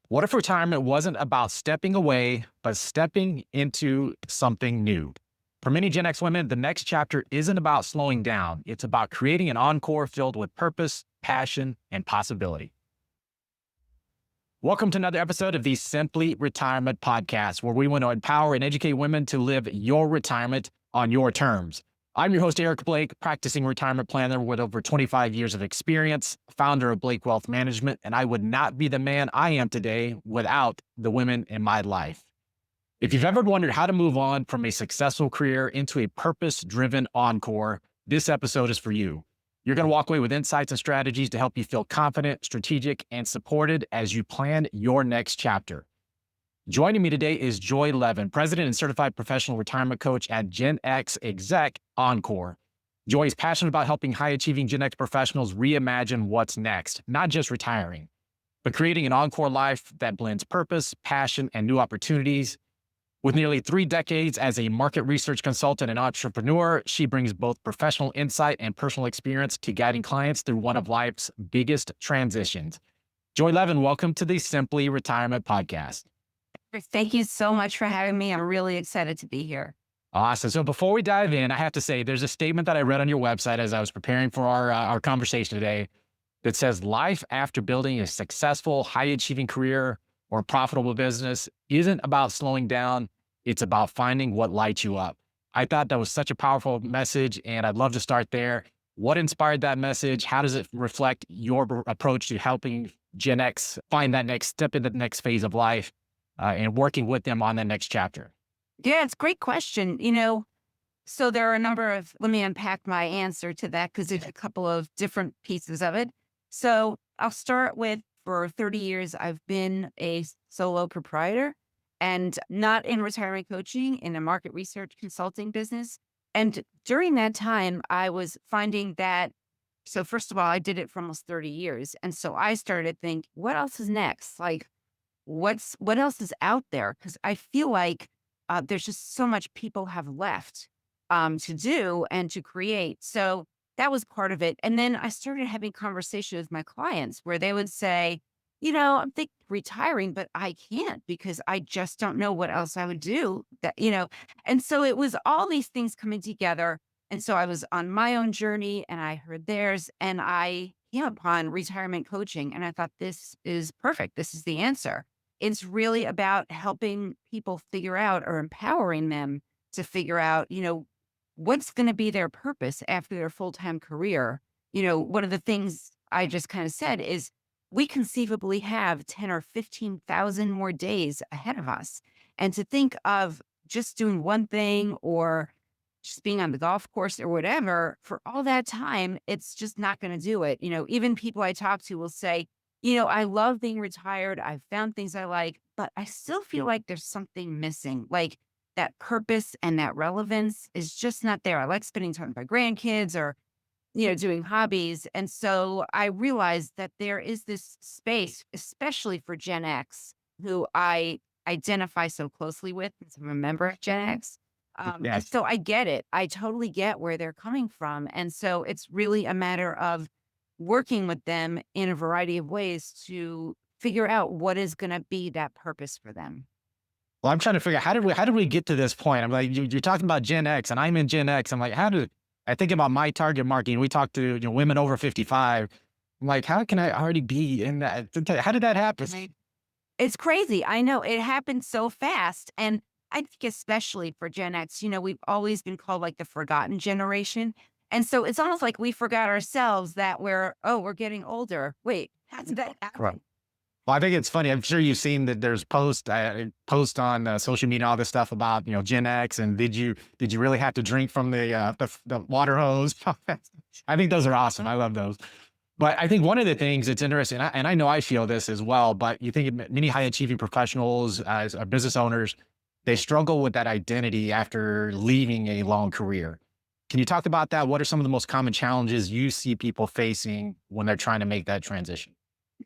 What if retirement wasn't about stepping away, but stepping into something new? For many Gen X women, the next chapter isn't about slowing down. It's about creating an encore filled with purpose, passion, and possibility. Welcome to another episode of the Simply Retirement Podcast, where we want to empower and educate women to live your retirement on your terms. I'm your host, Eric Blake, practicing retirement planner with over 25 years of experience, founder of Blake Wealth Management, and I would not be the man I am today without the women in my life. If you've ever wondered how to move on from a successful career into a purpose-driven encore, this episode is for you. You're going to walk away with insights and strategies to help you feel confident, strategic, and supported as you plan your next chapter. Joining me today is Joy Levin, president and certified professional retirement coach at Gen X Exec, Encore. Joy is passionate about helping high-achieving Gen X professionals reimagine what's next, not just retiring, but creating an encore life that blends purpose, passion, and new opportunities. With nearly 3 decades as a market research consultant and entrepreneur, she brings both professional insight and personal experience to guiding clients through one of life's biggest transitions. Joy Levin, welcome to the Simply Retirement Podcast. Thank you so much for having me. I'm really excited to be here. Awesome. So before we dive in, I have to say there's a statement that I read on your website as I was preparing for our conversation today that says life after building a successful, high-achieving career or profitable business isn't about slowing down. It's about finding what lights you up. I thought that was such a powerful message, and I'd love to start there. What inspired that message? How does it reflect your approach to helping Gen X find that next step in the next phase of life and working with them on the next chapter? Yeah, it's a great question. So there are a number of, let me unpack my answer to that because there's a couple of different pieces of it. So I'll start with, for 30 years, I've been a solo proprietor and not in retirement coaching, in a market research consulting business. And during that time, I was finding that, so first of all, I did it for almost 30 years. And so I started to think, what else is next? Like, what else is out there? Because I feel like there's just so much people have left to do and to create. So that was part of it. And then I started having conversations with my clients where they would say, I'm thinking retiring, but I can't because I just don't know what else I would do. And so it was all these things coming together. And so I was on my own journey and I heard theirs and I came upon retirement coaching and I thought, this is perfect. This is the answer. It's really about helping people figure out or empowering them to figure out, what's going to be their purpose after their full-time career. One of the things I just kind of said is we conceivably have 10 or 15,000 more days ahead of us. And to think of just doing one thing or just being on the golf course or whatever for all that time, it's just not going to do it. Even people I talk to will say, I love being retired. I've found things I like, but I still feel like there's something missing. Like that purpose and that relevance is just not there. I like spending time with my grandkids or, doing hobbies. And so I realized that there is this space, especially for Gen X, who I identify so closely with as I'm a member of Gen X. Yes. So I get it. I totally get where they're coming from. And so it's really a matter of working with them in a variety of ways to figure out what is going to be that purpose for them. Well, I'm trying to figure out how did we get to this point? I'm like, you're talking about Gen X and I'm in Gen X. I'm like, I think about my target market and we talk to women over 55. I'm like, how can I already be in that? How did that happen? Right. It's crazy. I know it happened so fast. And I think especially for Gen X, we've always been called like the forgotten generation. And so it's almost like we forgot ourselves that we're getting older. Wait, how did that Right. happen? Well, I think it's funny. I'm sure you've seen that there's post on social media, all this stuff about Gen X, and did you really have to drink from the water hose? I think those are awesome. I love those. But I think one of the things that's interesting, and I know I feel this as well, but you think many high achieving professionals as business owners, they struggle with that identity after leaving a long career. Can you talk about that? What are some of the most common challenges you see people facing when they're trying to make that transition?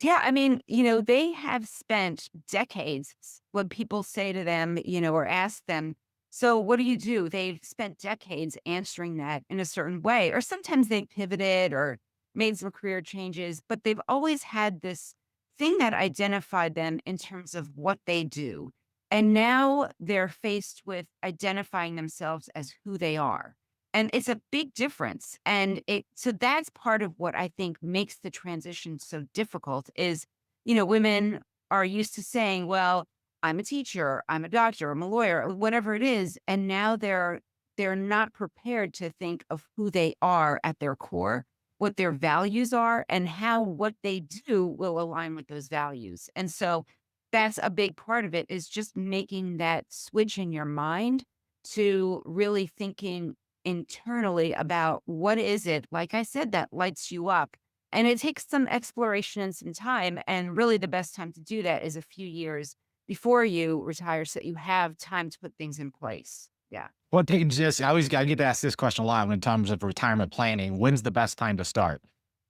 Yeah, I mean, they have spent decades when people say to them, or ask them, so what do you do? They've spent decades answering that in a certain way, or sometimes they pivoted or made some career changes, but they've always had this thing that identified them in terms of what they do. And now they're faced with identifying themselves as who they are. And it's a big difference. And so that's part of what I think makes the transition so difficult is, women are used to saying, well, I'm a teacher, I'm a doctor, I'm a lawyer, or whatever it is. And now they're not prepared to think of who they are at their core, what their values are, and how what they do will align with those values. And so that's a big part of it is just making that switch in your mind to really thinking internally about what is it, like I said, that lights you up. And it takes some exploration and some time. And really, the best time to do that is a few years before you retire so that you have time to put things in place. Yeah. Well, they just, I get to ask this question a lot in terms of retirement planning. When's the best time to start?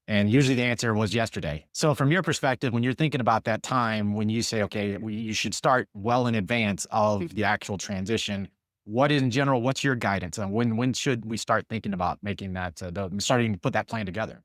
And usually the answer was yesterday. So, from your perspective, when you're thinking about that time, when you say, okay, you should start well in advance of the actual transition, what in general, what's your guidance on when should we start thinking about making that, starting to put that plan together?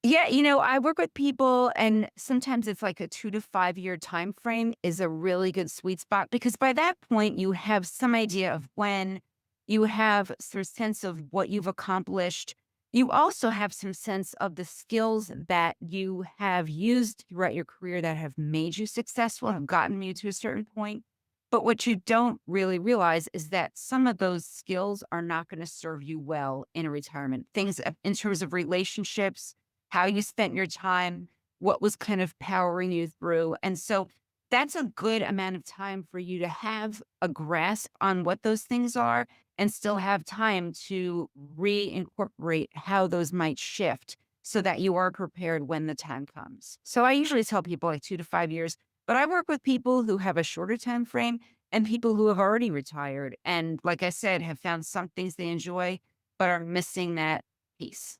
Yeah, I work with people and sometimes it's like a 2 to 5 year time frame is a really good sweet spot because by that point you have some idea of when you have some sense of what you've accomplished. You also have some sense of the skills that you have used throughout your career that have made you successful, have gotten you to a certain point. But what you don't really realize is that some of those skills are not going to serve you well in a retirement. Things in terms of relationships, how you spent your time, what was kind of powering you through. And so that's a good amount of time for you to have a grasp on what those things are and still have time to reincorporate how those might shift so that you are prepared when the time comes. So I usually tell people like 2 to 5 years, but I work with people who have a shorter time frame and people who have already retired. And like I said, have found some things they enjoy, but are missing that piece.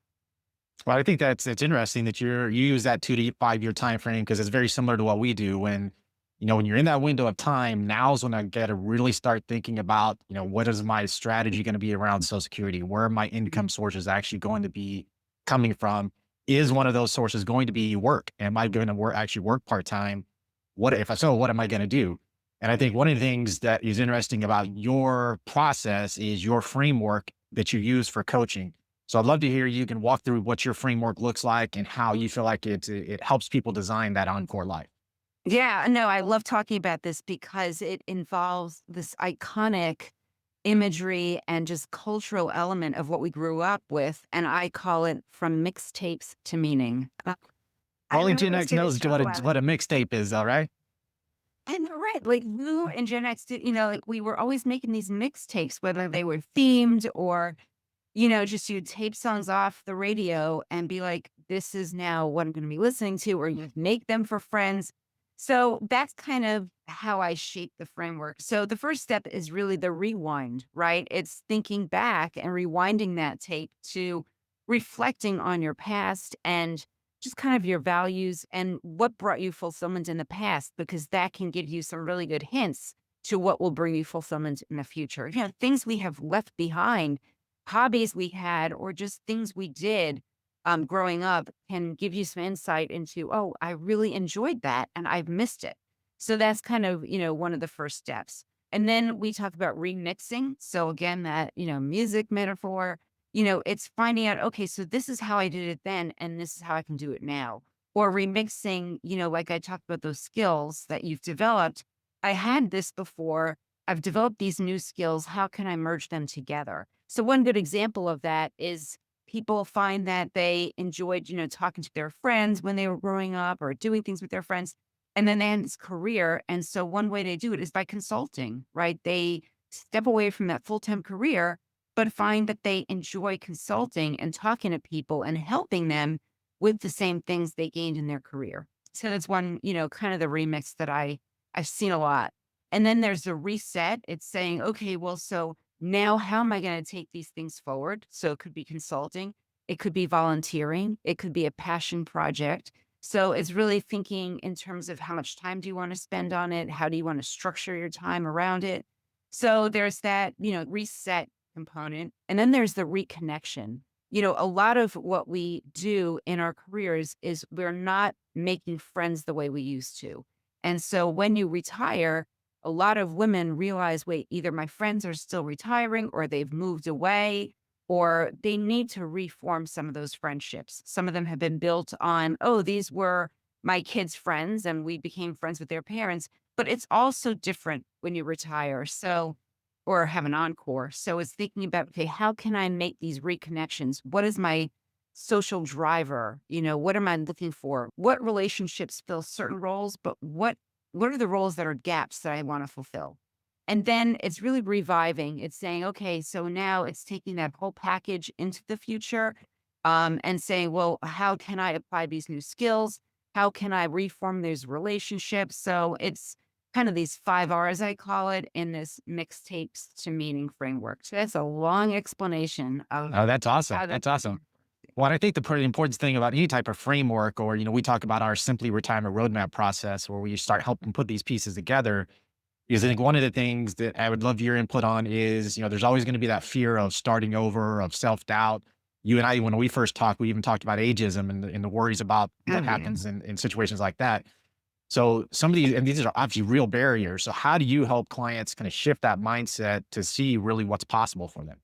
Well, I think that's it's interesting that you use that 2 to 5 year time frame because it's very similar to what we do. When you're in that window of time, now's when I got to really start thinking about, what is my strategy going to be around Social Security? Where are my income sources actually going to be coming from? Is one of those sources going to be work? Am I going to actually work part time? What if so? What am I going to do? And I think one of the things that is interesting about your process is your framework that you use for coaching. So I'd love to hear you can walk through what your framework looks like and how you feel like it helps people design that encore life. Yeah, no, I love talking about this because it involves this iconic imagery and just cultural element of what we grew up with. And I call it from mixtapes to meaning. I Only remember Gen X watching a knows show what about it. a mixtape is, all right? And you're right. Like Lou and Gen X did, like we were always making these mixtapes, whether they were themed or, just you'd tape songs off the radio and be like, this is now what I'm going to be listening to, or you'd make them for friends. So that's kind of how I shape the framework. So the first step is really the rewind, right? It's thinking back and rewinding that tape to reflecting on your past and just kind of your values and what brought you fulfillment in the past, because that can give you some really good hints to what will bring you fulfillment in the future. Things we have left behind, hobbies we had, or just things we did growing up can give you some insight into, oh, I really enjoyed that and I've missed it. So that's kind of, one of the first steps. And then we talk about remixing. So again, that, music metaphor, it's finding out, okay, so this is how I did it then, and this is how I can do it now. Or remixing, like I talked about those skills that you've developed. I had this before. I've developed these new skills. How can I merge them together? So one good example of that is people find that they enjoyed, talking to their friends when they were growing up or doing things with their friends. And then they had this career. And so one way they do it is by consulting, right? They step away from that full-time career but find that they enjoy consulting and talking to people and helping them with the same things they gained in their career. So that's one, kind of the remix that I've seen a lot. And then there's a reset. It's saying, okay, well, so now how am I going to take these things forward? So it could be consulting, it could be volunteering, it could be a passion project. So it's really thinking in terms of how much time do you want to spend on it? How do you want to structure your time around it? So there's that, reset component. And then there's the reconnection. A lot of what we do in our careers is we're not making friends the way we used to. And so when you retire, a lot of women realize, wait, either my friends are still retiring or they've moved away or they need to reform some of those friendships. Some of them have been built on, oh, these were my kids' friends and we became friends with their parents. But it's also different when you retire. So, or have an encore. So it's thinking about, okay, how can I make these reconnections? What is my social driver? What am I looking for? What relationships fill certain roles, but what are the roles that are gaps that I want to fulfill? And then it's really reviving. It's saying, okay, so now it's taking that whole package into the future, and saying, well, how can I apply these new skills? How can I reform these relationships? So it's kind of these 5 R's, I call it, in this mixtapes to meaning framework. So that's a long explanation of Oh, that's awesome. how the That's awesome. Well, I think the pretty important thing about any type of framework, or, we talk about our Simply Retirement Roadmap process where we start helping put these pieces together. Because I think one of the things that I would love your input on is, there's always going to be that fear of starting over, of self doubt. You and I, when we first talked, we even talked about ageism and the worries about Oh, what yeah. happens in situations like that. So some of these, and these are obviously real barriers. So how do you help clients kind of shift that mindset to see really what's possible for them?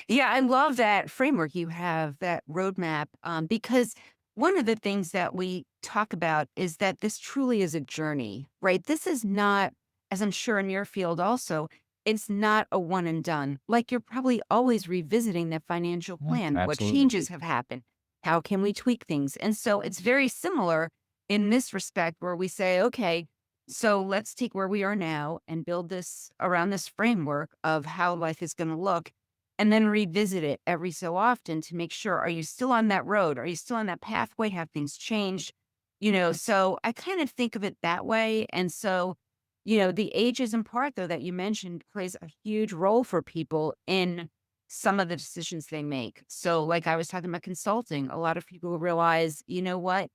Yeah, I love that framework you have, that roadmap, because one of the things that we talk about is that this truly is a journey, right? This is not, as I'm sure in your field also, it's not a one and done. Like you're probably always revisiting the financial Yeah, plan. What absolutely. changes have happened? How can we tweak things? And so it's very similar in this respect where we say, okay, so let's take where we are now and build this around this framework of how life is going to look and then revisit it every so often to make sure, are you still on that road? Are you still on that pathway? Have things changed? So I kind of think of it that way. And so, the ageism part, though, that you mentioned plays a huge role for people in some of the decisions they make. So, like I was talking about consulting, a lot of people realize, you know what?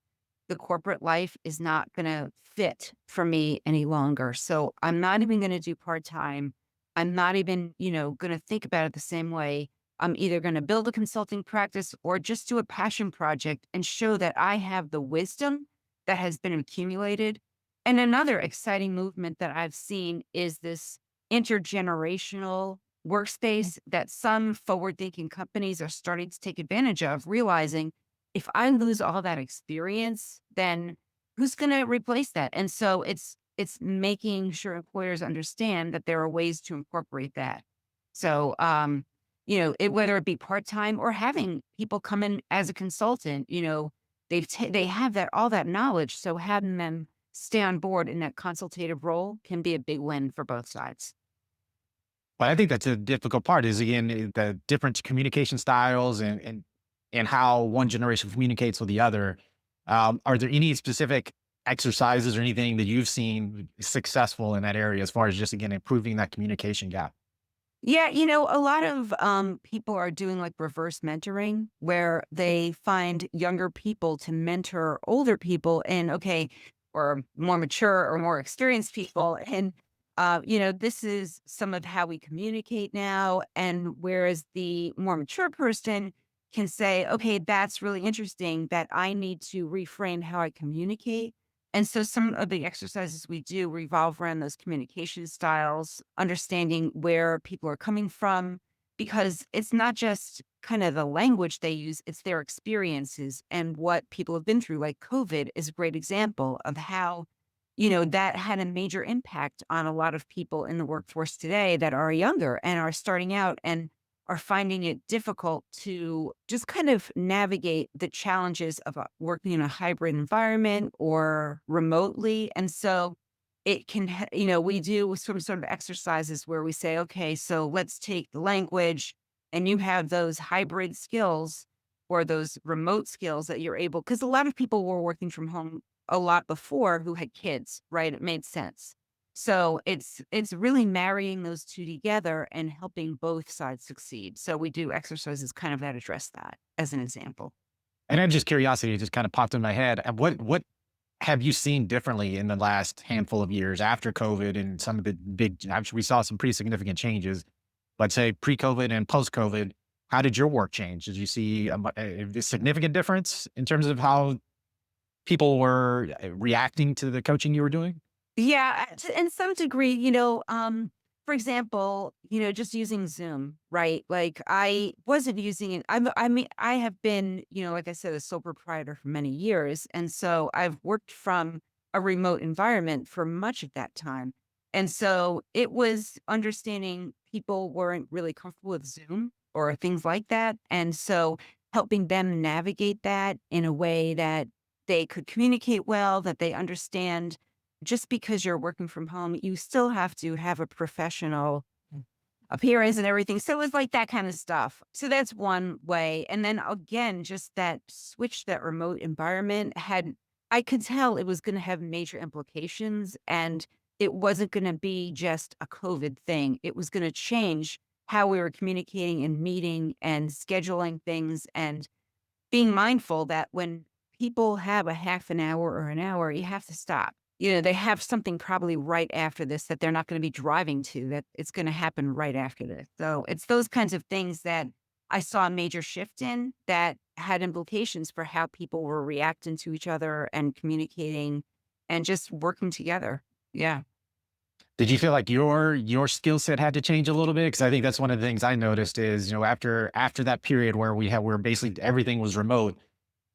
The corporate life is not going to fit for me any longer. So I'm not even going to do part time. I'm not even, going to think about it the same way. I'm either going to build a consulting practice or just do a passion project and show that I have the wisdom that has been accumulated. And another exciting movement that I've seen is this intergenerational workspace that some forward thinking companies are starting to take advantage of, realizing if I lose all that experience, then who's gonna replace that? And so it's making sure employers understand that there are ways to incorporate that. So, whether it be part-time or having people come in as a consultant, they have that all that knowledge. So having them stay on board in that consultative role can be a big win for both sides. But I think that's a difficult part is again the different communication styles and how one generation communicates with the other. Are there any specific exercises or anything that you've seen successful in that area as far as just again improving that communication gap? Yeah, a lot of people are doing like reverse mentoring where they find younger people to mentor older people and okay, or more mature or more experienced people. And this is some of how we communicate now. And whereas the more mature person can say, okay, that's really interesting that I need to reframe how I communicate. And so some of the exercises we do revolve around those communication styles, understanding where people are coming from, because it's not just kind of the language they use, it's their experiences and what people have been through. Like COVID is a great example of how, that had a major impact on a lot of people in the workforce today that are younger and are starting out and are finding it difficult to just kind of navigate the challenges of working in a hybrid environment or remotely. And so it can, we do some sort of exercises where we say, okay, so let's take the language and you have those hybrid skills or those remote skills that you're able, because a lot of people were working from home a lot before who had kids, right? It made sense. So it's really marrying those 2 together and helping both sides succeed. So we do exercises kind of that address that as an example. And then just curiosity just kind of popped in my head. And what have you seen differently in the last handful of years after COVID and some of the big, actually, we saw some pretty significant changes, let's say pre-COVID and post-COVID. How did your work change? Did you see a significant difference in terms of how people were reacting to the coaching you were doing? Yeah, in some degree, for example, just using Zoom, right? Like I wasn't using it. I mean, I have been, like I said, a sole proprietor for many years. And so I've worked from a remote environment for much of that time. And so it was understanding people weren't really comfortable with Zoom or things like that. And so helping them navigate that in a way that they could communicate well, that they understand just because you're working from home, you still have to have a professional appearance and everything. So it was like that kind of stuff. So that's one way. And then again, just that switch, that remote environment I could tell it was going to have major implications and it wasn't going to be just a COVID thing. It was going to change how we were communicating and meeting and scheduling things and being mindful that when people have a half an hour or an hour, you have to stop. They have something probably right after this that they're not going to be driving to, that it's going to happen right after this. So it's those kinds of things that I saw a major shift in that had implications for how people were reacting to each other and communicating and just working together. Yeah. Did you feel like your skill set had to change a little bit? Because I think that's one of the things I noticed is, after that period where where basically everything was remote,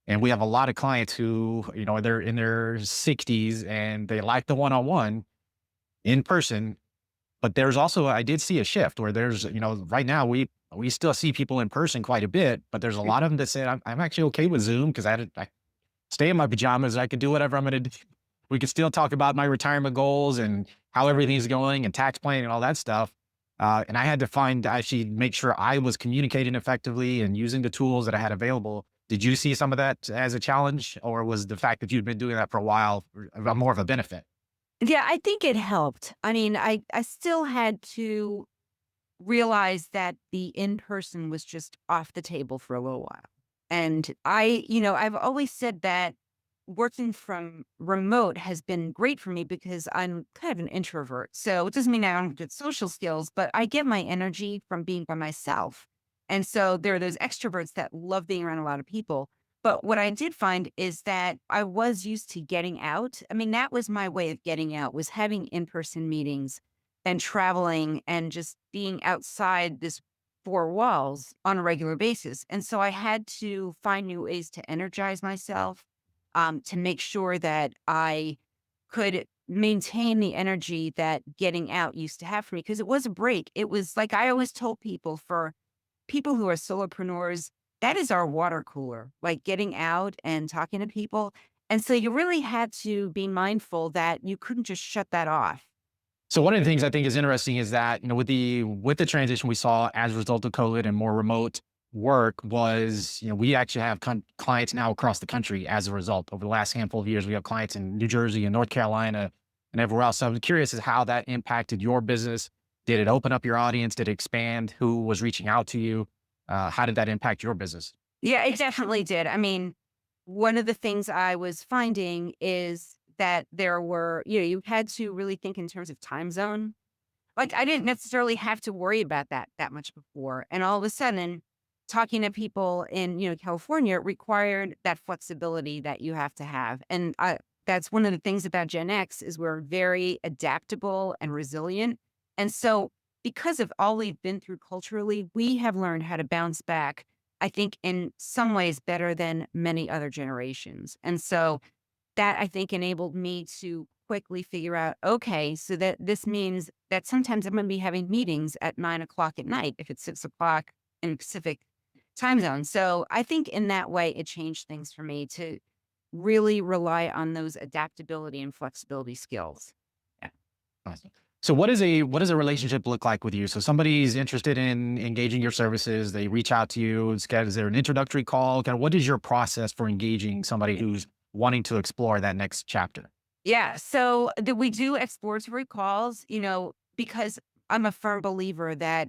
and we have a lot of clients who, they're in their 60s and they like the one-on-one in person. But there's also I did see a shift where there's, right now we still see people in person quite a bit, but there's a lot of them that said, I'm actually okay with Zoom because I stay in my pajamas. I can do whatever I'm going to do. We could still talk about my retirement goals and how everything's going and tax planning and all that stuff. And I had to actually make sure I was communicating effectively and using the tools that I had available. Did you see some of that as a challenge, or was the fact that you'd been doing that for a while more of a benefit? Yeah, I think it helped. I mean, I still had to realized that the in-person was just off the table for a little while. And I've always said that working from remote has been great for me because I'm kind of an introvert. So it doesn't mean I don't have good social skills, but I get my energy from being by myself. And so there are those extroverts that love being around a lot of people. But what I did find is that I was used to getting out. I mean, that was my way of getting out, was having in-person meetings and traveling and just being outside this 4 walls on a regular basis. And so I had to find new ways to energize myself, to make sure that I could maintain the energy that getting out used to have for me, because it was a break. It was like I always told people, for people who are solopreneurs, that is our water cooler, like getting out and talking to people. And so you really had to be mindful that you couldn't just shut that off. So one of the things I think is interesting is that, with the transition we saw as a result of COVID and more remote work was, we actually have clients now across the country as a result. Over the last handful of years, we have clients in New Jersey and North Carolina and everywhere else. So I'm curious as how that impacted your business. Did it open up your audience? Did it expand who was reaching out to you? How did that impact your business? Yeah, it definitely did. I mean, one of the things I was finding is that there were, you had to really think in terms of time zone. Like I didn't necessarily have to worry about that much before. And all of a sudden, talking to people in, California required that flexibility that you have to have. And that's one of the things about Gen X is we're very adaptable and resilient. And so because of all we've been through culturally, we have learned how to bounce back, I think, in some ways better than many other generations. And so that, I think, enabled me to quickly figure out, okay, so that this means that sometimes I'm going to be having meetings at 9 o'clock at night if it's 6 o'clock in Pacific time zone. So I think in that way, it changed things for me to really rely on those adaptability and flexibility skills. Yeah. Awesome. So what does a relationship look like with you? So somebody's interested in engaging your services, they reach out to you. Is there an introductory call? Kind of what is your process for engaging somebody who's wanting to explore that next chapter? Yeah. So we do exploratory calls, because I'm a firm believer that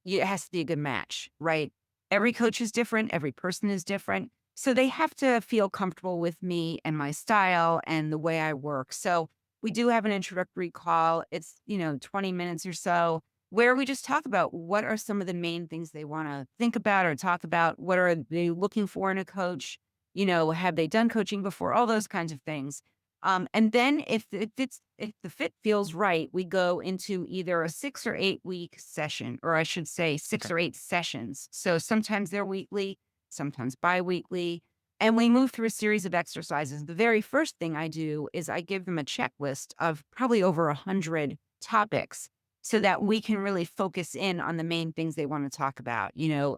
it has to be a good match, right? Every coach is different, every person is different. So they have to feel comfortable with me and my style and the way I work. So we do have an introductory call. It's, 20 minutes or so where we just talk about what are some of the main things they want to think about or talk about. What are they looking for in a coach? Have they done coaching before? All those kinds of things. And then if the fit feels right, we go into either a 6 or 8 week session, or I should say six Okay. or eight sessions. So sometimes they're weekly, sometimes bi-weekly, and we move through a series of exercises. The very first thing I do is I give them a checklist of probably over 100 topics so that we can really focus in on the main things they want to talk about.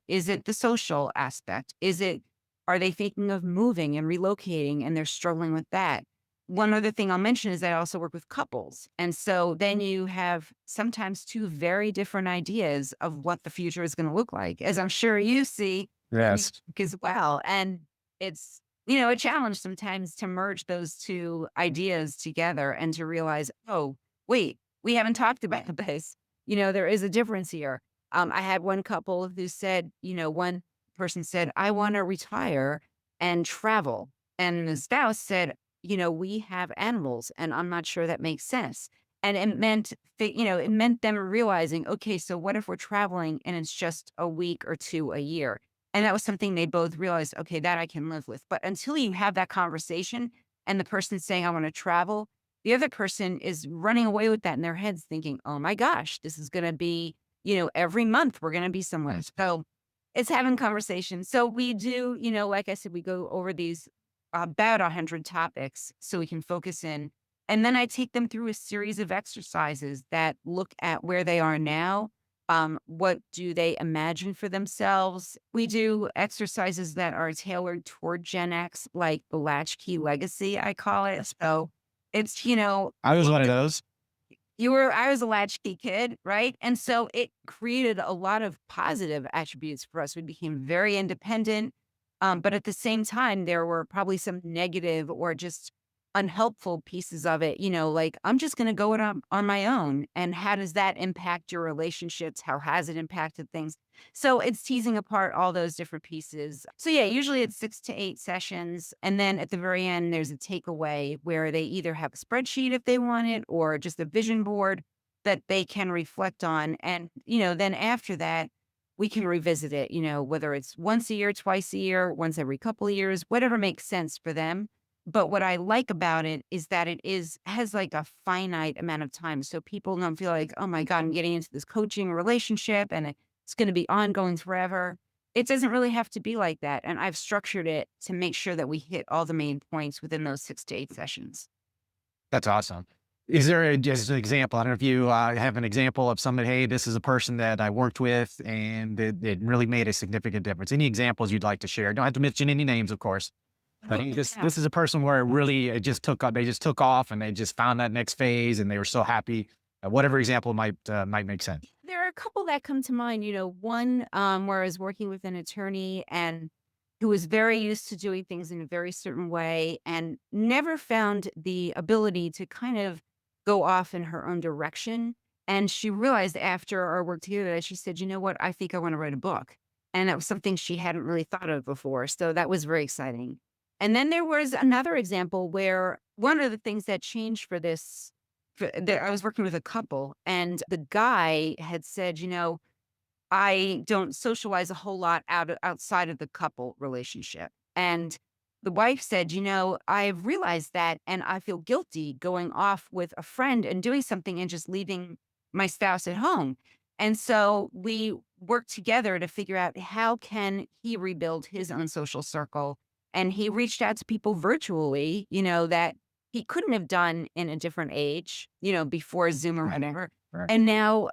Is it the social aspect? Are they thinking of moving and relocating and they're struggling with that? One other thing I'll mention is I also work with couples. And so then you have sometimes two very different ideas of what the future is going to look like, as I'm sure you see Yes. as well. And it's, a challenge sometimes to merge those two ideas together and to realize, oh, wait, we haven't talked about this. There is a difference here. I had one couple who said, one person said, I want to retire and travel. And the spouse said, we have animals and I'm not sure that makes sense. And it meant them realizing, okay, so what if we're traveling and it's just a week or two a year? And that was something they both realized, okay, that I can live with. But until you have that conversation and the person saying, I want to travel, the other person is running away with that in their heads thinking, oh my gosh, this is going to be, every month we're going to be somewhere. So it's having conversations. So we do, like I said, we go over these about 100 topics so we can focus in. And then I take them through a series of exercises that look at where they are now. What do they imagine for themselves? We do exercises that are tailored toward Gen X, like the latchkey legacy, I call it. So it's, I was one of those. I was a latchkey kid, right? And so it created a lot of positive attributes for us. We became very independent. But at the same time, there were probably some negative or just unhelpful pieces of it, like I'm just going to go it on my own. And how does that impact your relationships? How has it impacted things? So it's teasing apart all those different pieces. So yeah, usually it's 6 to 8 sessions. And then at the very end, there's a takeaway where they either have a spreadsheet if they want it or just a vision board that they can reflect on. And, then after that, we can revisit it, whether it's once a year, twice a year, once every couple of years, whatever makes sense for them. But what I like about it is that has like a finite amount of time. So people don't feel like, oh my God, I'm getting into this coaching relationship and it's going to be ongoing forever. It doesn't really have to be like that. And I've structured it to make sure that we hit all the main points within those 6 to 8 sessions. That's awesome. Is there just an example? I don't know if you have an example of somebody, hey, this is a person that I worked with and it really made a significant difference. Any examples you'd like to share? Don't have to mention any names, of course. But Yeah. this is a person where it just took they just took off and they just found that next phase and they were so happy. Whatever example might make sense. There are a couple that come to mind, one where I was working with an attorney and who was very used to doing things in a very certain way and never found the ability to kind of go off in her own direction. And she realized after our work together that she said, you know what, I think I want to write a book. And that was something she hadn't really thought of before. So that was very exciting. And then there was another example where one of the things that changed for this I was working with a couple and the guy had said, I don't socialize a whole lot outside of the couple relationship. And the wife said, I've realized that and I feel guilty going off with a friend and doing something and just leaving my spouse at home. And so we worked together to figure out how can he rebuild his own social circle. And he reached out to people virtually, that he couldn't have done in a different age, before Zoom or whatever. Right. And now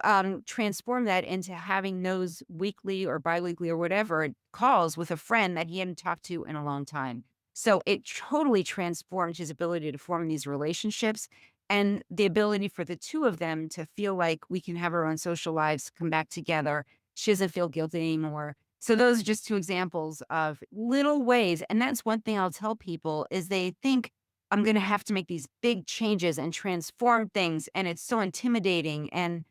transform that into having those weekly or biweekly or whatever calls with a friend that he hadn't talked to in a long time. So it totally transformed his ability to form these relationships and the ability for the two of them to feel like we can have our own social lives, come back together. She doesn't feel guilty anymore. So those are just two examples of little ways. And that's one thing I'll tell people is they think I'm going to have to make these big changes and transform things. And it's so intimidating and,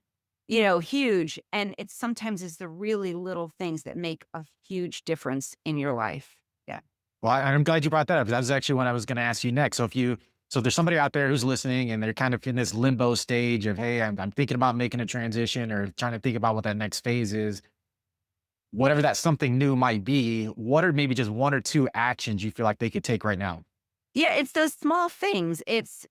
huge. And it's sometimes it's the really little things that make a huge difference in your life. Yeah. Well, I'm glad you brought that up. That was actually what I was going to ask you next. So there's somebody out there who's listening and they're kind of in this limbo stage of, hey, I'm thinking about making a transition or trying to think about what that next phase is. whatever that something new might be, what are maybe just one or two actions you feel like they could take right now? Yeah, it's those small things. It's,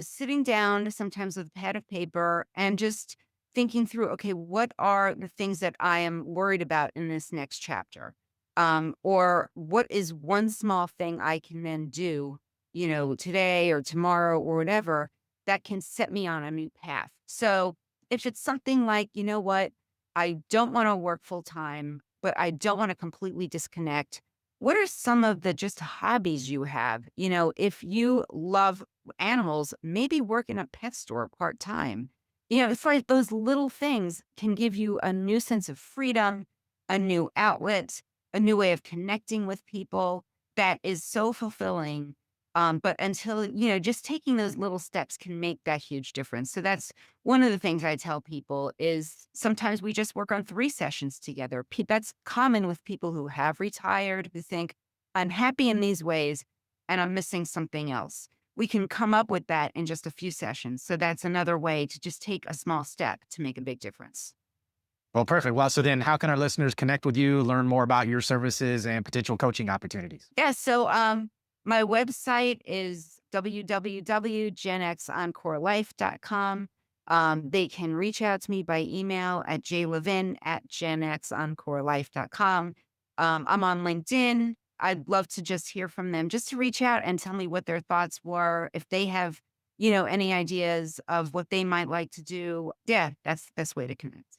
sitting down sometimes with a pad of paper and just thinking through, okay, what are the things that I am worried about in this next chapter? Or what is one small thing I can then do, today or tomorrow or whatever that can set me on a new path. So if it's something like, you know what, I don't want to work full time, but I don't want to completely disconnect. What are some of the just hobbies you have? If you love animals, maybe work in a pet store part time. It's like those little things can give you a new sense of freedom, a new outlet, a new way of connecting with people that is so fulfilling. But until, just taking those little steps can make that huge difference. So that's one of the things I tell people is sometimes we just work on 3 sessions together. That's common with people who have retired, who think, "I'm happy in these ways, and I'm missing something else." We can come up with that in just a few sessions. So that's another way to just take a small step to make a big difference. Well, perfect. Well, so then how can our listeners connect with you, learn more about your services and potential coaching opportunities? Yeah, so my website is www.genxencorelife.com. They can reach out to me by email at jlevin@genxencorelife.com. I'm on LinkedIn. I'd love to just hear from them, just to reach out and tell me what their thoughts were. If they have, any ideas of what they might like to do. Yeah, that's the best way to connect.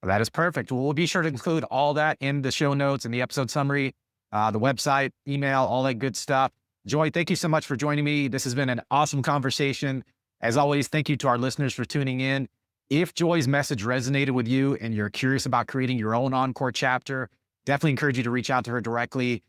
Well, that is perfect. Well, we'll be sure to include all that in the show notes and the episode summary, the website, email, all that good stuff. Joy, thank you so much for joining me. This has been an awesome conversation. As always, thank you to our listeners for tuning in. If Joy's message resonated with you and you're curious about creating your own Encore chapter, definitely encourage you to reach out to her directly.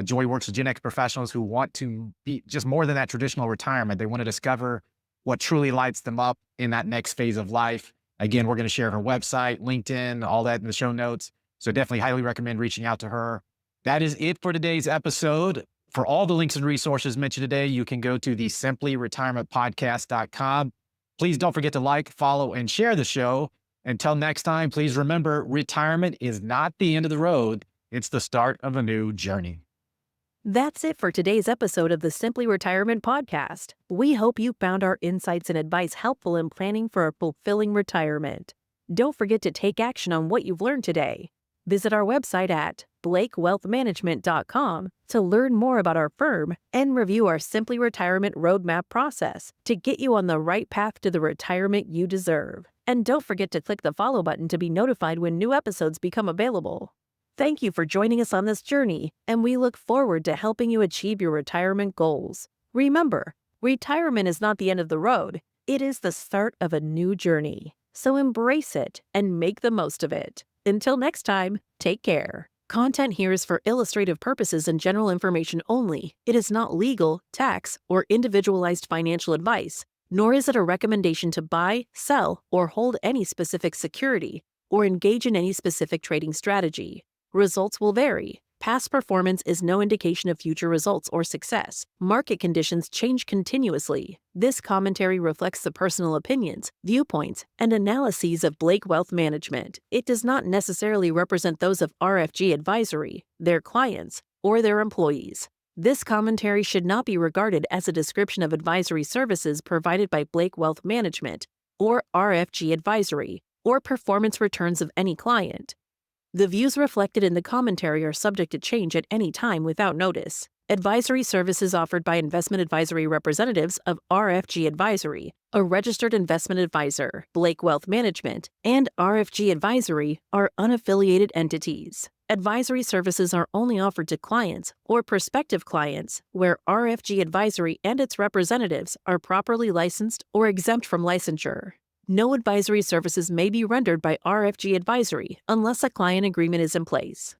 Joy works with Gen X professionals who want to be just more than that traditional retirement. They want to discover what truly lights them up in that next phase of life. Again, we're going to share her website, LinkedIn, all that in the show notes. So definitely highly recommend reaching out to her. That is it for today's episode. For all the links and resources mentioned today, you can go to the simplyretirementpodcast.com. Please don't forget to like, follow, and share the show. Until next time, please remember, retirement is not the end of the road. It's the start of a new journey. That's it for today's episode of the Simply Retirement Podcast. We hope you found our insights and advice helpful in planning for a fulfilling retirement. Don't forget to take action on what you've learned today. Visit our website at blakewealthmanagement.com to learn more about our firm and review our Simply Retirement Roadmap process to get you on the right path to the retirement you deserve. And don't forget to click the follow button to be notified when new episodes become available. Thank you for joining us on this journey, and we look forward to helping you achieve your retirement goals. Remember, retirement is not the end of the road. It is the start of a new journey. So embrace it and make the most of it. Until next time, take care. Content here is for illustrative purposes and general information only. It is not legal, tax, or individualized financial advice, nor is it a recommendation to buy, sell, or hold any specific security, or engage in any specific trading strategy. Results will vary. Past performance is no indication of future results or success. Market conditions change continuously. This commentary reflects the personal opinions, viewpoints, and analyses of Blake Wealth Management. It does not necessarily represent those of RFG Advisory, their clients, or their employees. This commentary should not be regarded as a description of advisory services provided by Blake Wealth Management or RFG Advisory, or performance returns of any client. The views reflected in the commentary are subject to change at any time without notice. Advisory services offered by investment advisory representatives of RFG Advisory, a registered investment advisor, Blake Wealth Management, and RFG Advisory are unaffiliated entities. Advisory services are only offered to clients or prospective clients where RFG Advisory and its representatives are properly licensed or exempt from licensure. No advisory services may be rendered by RFG Advisory unless a client agreement is in place.